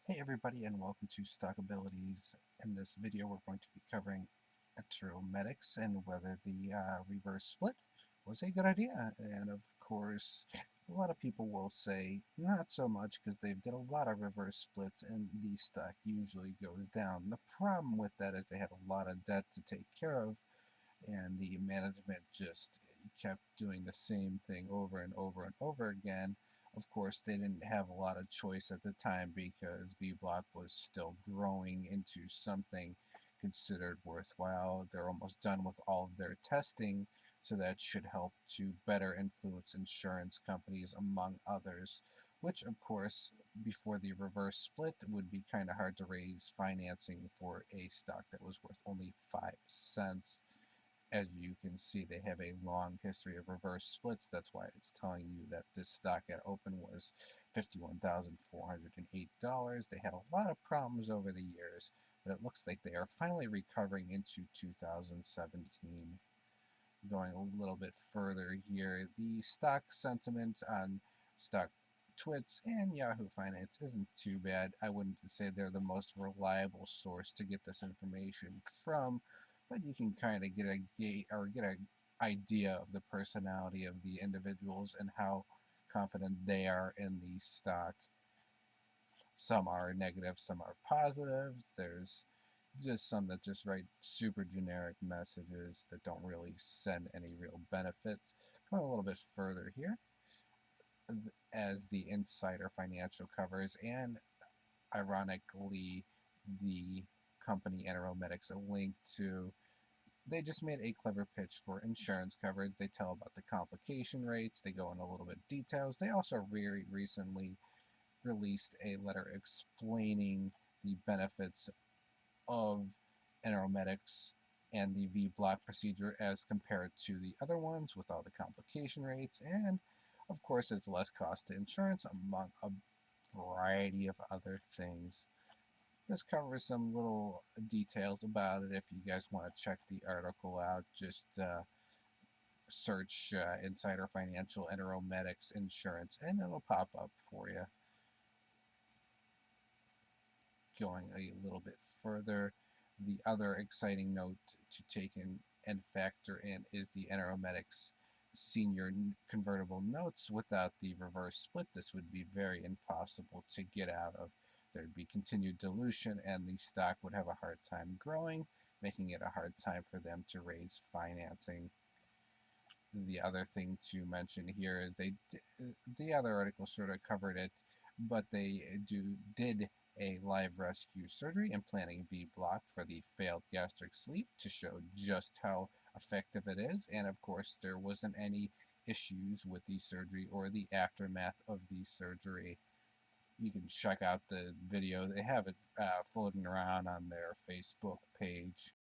Hey everybody, and welcome to Stock Abilities. In this video we're going to be covering Enteromedics and whether the reverse split was a good idea. And of course, a lot of people will say not so much because they've did a lot of reverse splits and the stock usually goes down. The problem with that is they had a lot of debt to take care of, and the management just kept doing the same thing over and over and over again. Of course, they didn't have a lot of choice at the time because VBlock was still growing into something considered worthwhile. They're almost done with all of their testing, so that should help to better influence insurance companies, among others, which, of course, before the reverse split, would be kind of hard to raise financing for a stock that was worth only 5 cents. As you can see, they have a long history of reverse splits. That's why it's telling you that this stock at open was $51,408. They had a lot of problems over the years, but it looks like they are finally recovering into 2017. Going a little bit further here, the stock sentiment on stock Twits and Yahoo Finance isn't too bad. I wouldn't say they're the most reliable source to get this information from, but you can kind of get an idea of the personality of the individuals and how confident they are in the stock. Some are negative, some are positive. There's just some that just write super generic messages that don't really send any real benefits. Going a little bit further here, as the insider financial covers, and ironically, the company Enteromedics a link to. They just made a clever pitch for insurance coverage. They tell about the complication rates. They go in a little bit details. They also very recently released a letter explaining the benefits of Enteromedics and the V-block procedure as compared to the other ones with all the complication rates, and of course it's less cost to insurance, among a variety of other things. This covers some little details about it. If you guys want to check the article out, just search Insider Financial Enteromedics Insurance and it'll pop up for you. Going a little bit further, the other exciting note to take in and factor in is the Enteromedics senior convertible notes. Without the reverse split, this would be very impossible to get out of. There'd be continued dilution and the stock would have a hard time growing, making it a hard time for them to raise financing. The other thing to mention here is the other article sort of covered it, but they did a live rescue surgery implanting V-block for the failed gastric sleeve to show just how effective it is. And of course, there wasn't any issues with the surgery or the aftermath of the surgery. You can check out the video. They have it floating around on their Facebook page.